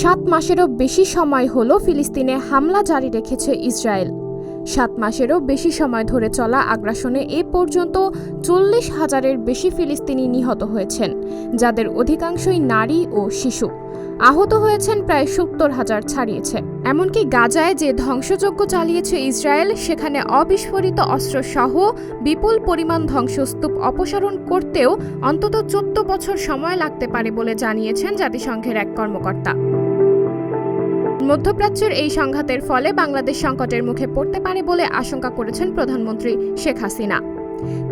7 মাসেরও বেশি সময় হলো ফিলিস্তিনে হামলা জারি রেখেছে ইসরায়েল। 7 মাসেরও বেশি সময় ধরে চলা আগ্রাসনে এ পর্যন্ত 40,000-এর বেশি ফিলিস্তিনি নিহত হয়েছেন, যাদের অধিকাংশই নারী ও শিশু। আহত হয়েছেন প্রায় 70,000 ছাড়িয়েছে। এমনকি গাজায় যে ধ্বংসযজ্ঞ চালিয়েছে ইসরায়েল, সেখানে অবিস্ফোরিত অস্ত্রসহ বিপুল পরিমাণ ধ্বংসস্তূপ অপসারণ করতেও অন্তত 14 বছর সময় লাগতে পারে বলে জানিয়েছেন জাতিসংঘের এক কর্মকর্তা। মধ্যপ্রাচ্যের এই সংঘাতের ফলে বাংলাদেশ সংকটের মুখে পড়তে পারে বলে আশঙ্কা করেছেন প্রধানমন্ত্রী শেখ হাসিনা।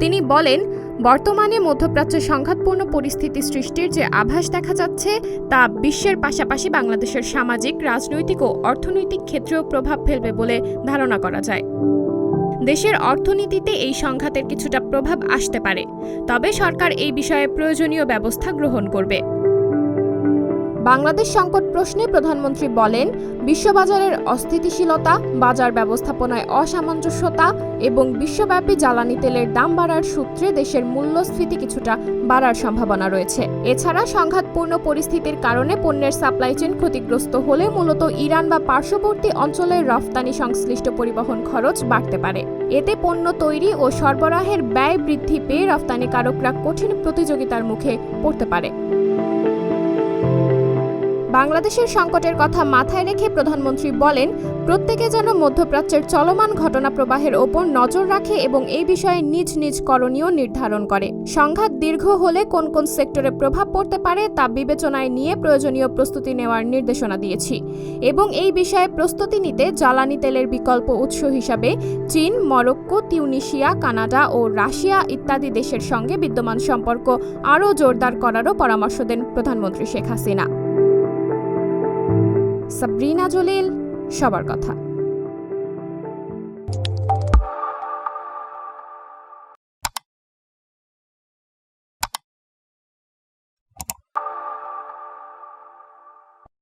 তিনি বলেন, বর্তমানে মধ্যপ্রাচ্যে সংঘাতপূর্ণ পরিস্থিতি সৃষ্টির যে আভাস দেখা যাচ্ছে, তা বিশ্বের পাশাপাশি বাংলাদেশের সামাজিক, রাজনৈতিক ও অর্থনৈতিক ক্ষেত্রেও প্রভাব ফেলবে বলে ধারণা করা যায়। দেশের অর্থনীতিতে এই সংঘাতের কিছুটা প্রভাব আসতে পারে, তবে সরকার এই বিষয়ে প্রয়োজনীয় ব্যবস্থা গ্রহণ করবে। বাংলাদেশ সংকট প্রশ্নে প্রধানমন্ত্রী বলেন, বিশ্ববাজারের অস্থিতিশীলতা, বাজার ব্যবস্থাপনায় অসামঞ্জস্যতা এবং বিশ্বব্যাপী জ্বালানি তেলের দাম বাড়ার সূত্রে দেশের মূল্যস্ফীতি কিছুটা বাড়ার সম্ভাবনা রয়েছে। এছাড়া সংঘাতপূর্ণ পরিস্থিতির কারণে পণ্যের সাপ্লাই চেইন ক্ষতিগ্রস্ত হলে মূলত ইরান বা পার্শ্ববর্তী অঞ্চলের রফতানি সংশ্লিষ্ট পরিবহন খরচ বাড়তে পারে। এতে পণ্য তৈরি ও সরবরাহের ব্যয় বৃদ্ধি পেয়ে রফতানিকারকরা কঠিন প্রতিযোগিতার মুখে পড়তে পারে। বাংলাদেশের সংকটের কথা মাথায় রেখে প্রধানমন্ত্রী বলেন, প্রত্যেকে যেন মধ্যপ্রাচ্যের চলমান ঘটনা প্রবাহের ওপর নজর রাখে এবং এই বিষয়ে নিজ নিজ করণীয় নির্ধারণ করে। সংঘাত দীর্ঘ হলে কোন কোন সেক্টরে প্রভাব পড়তে পারে তা বিবেচনায় নিয়ে প্রয়োজনীয় প্রস্তুতি নেওয়ার নির্দেশনা দিয়েছি এবং এই বিষয়ে প্রস্তুতি নিতে জ্বালানি তেলের বিকল্প উৎস হিসাবে চীন, মরক্কো, তিউনিসিয়া, কানাডা ও রাশিয়া ইত্যাদি দেশের সঙ্গে বিদ্যমান সম্পর্ক আরও জোরদার করারও পরামর্শ দেন প্রধানমন্ত্রী শেখ হাসিনা। সাবরিনা জলিল, সবার কথা।